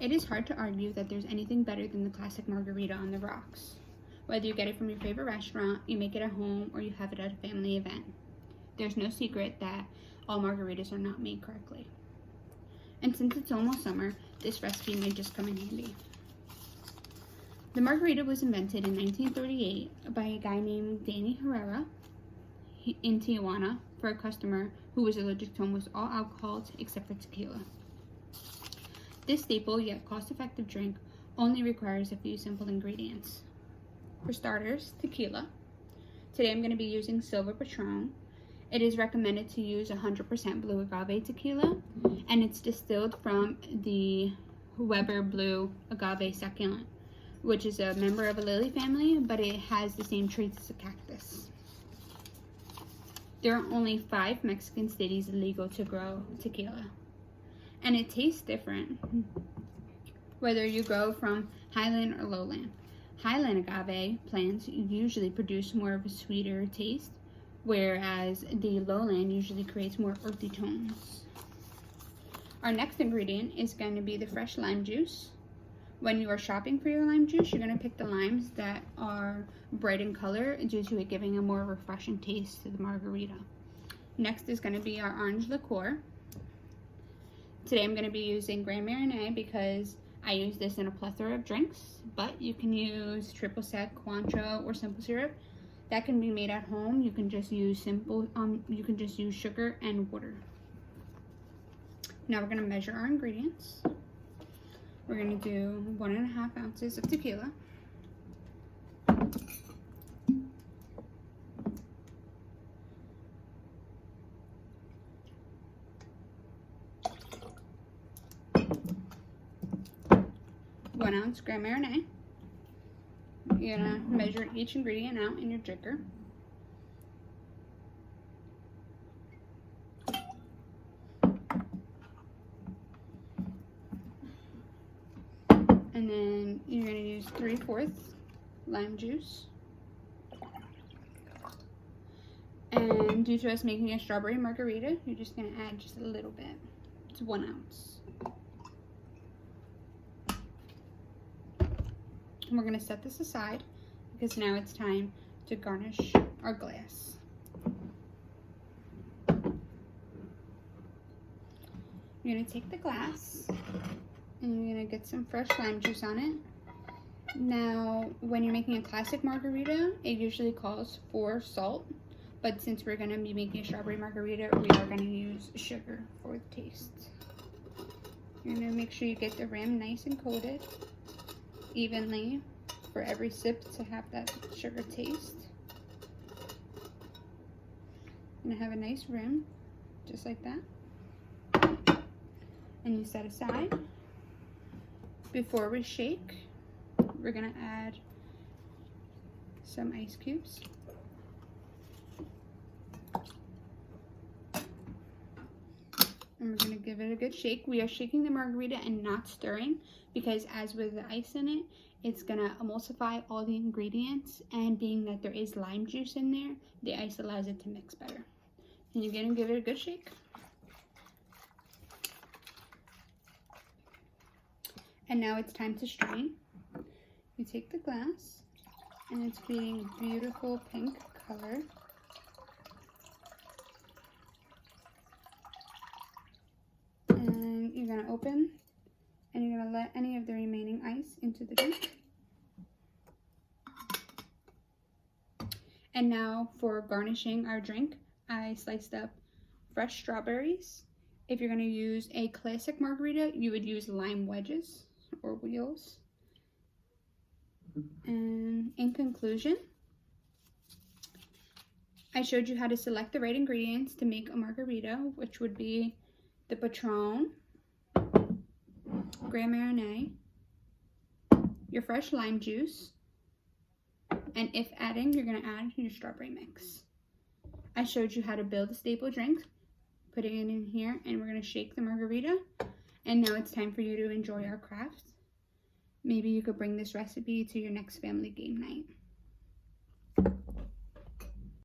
It is hard to argue that there's anything better than the classic margarita on the rocks. Whether you get it from your favorite restaurant, you make it at home, or you have it at a family event. There's no secret that all margaritas are not made correctly. And since it's almost summer, this recipe might just come in handy. The margarita was invented in 1938 by a guy named Danny Herrera in Tijuana for a customer who was allergic to almost all alcohols except for tequila. This staple yet cost-effective drink only requires a few simple ingredients. For starters, tequila. Today I'm going to be using Silver Patron. It is recommended to use 100% blue agave tequila, and it's distilled from the Weber Blue Agave Succulent, which is a member of a lily family, but it has the same traits as a cactus. There are only 5 Mexican cities legal to grow tequila, and it tastes different whether you grow from highland or lowland. Highland agave plants usually produce more of a sweeter taste, whereas the lowland usually creates more earthy tones. Our next ingredient is going to be the fresh lime juice. When you are shopping for your lime juice, you're going to pick the limes that are bright in color due to it giving a more refreshing taste to the margarita. Next is going to be our orange liqueur. Today I'm going to be using Grand Marnier because I use this in a plethora of drinks, but you can use triple sec, Cointreau, or simple syrup. That can be made at home. You can just use sugar and water. Now we're going to measure our ingredients. We're going to do 1.5 ounces of tequila. One ounce Grand Marnier. You're going to measure each ingredient out in your drinker. And then you're going to use 3/4 lime juice. And due to us making a strawberry margarita, you're just going to add just a little bit. It's 1 ounce. And we're going to set this aside because now it's time to garnish our glass. You're going to take the glass and you're going to get some fresh lime juice on it. Now, when you're making a classic margarita, it usually calls for salt, but since we're going to be making a strawberry margarita, we are going to use sugar for the taste. You're going to make sure you get the rim nice and coated evenly for every sip to have that sugar taste. You're going to have a nice rim, just like that. And you set aside. Before we shake, we're going to add some ice cubes. And we're going to give it a good shake. We are shaking the margarita and not stirring because as with the ice in it, it's going to emulsify all the ingredients, and being that there is lime juice in there, the ice allows it to mix better. And you're going to give it a good shake. And now it's time to strain. You take the glass, and it's creating a beautiful pink color. And you're going to open, and you're going to let any of the remaining ice into the drink. And now for garnishing our drink, I sliced up fresh strawberries. If you're going to use a classic margarita, you would use lime wedges or wheels. And in conclusion, I showed you how to select the right ingredients to make a margarita, which would be the Patron, Grand Marnier, your fresh lime juice, and if adding, you're going to add your strawberry mix. I showed you how to build a staple drink, putting it in here, and we're going to shake the margarita. And now it's time for you to enjoy our craft. Maybe you could bring this recipe to your next family game night.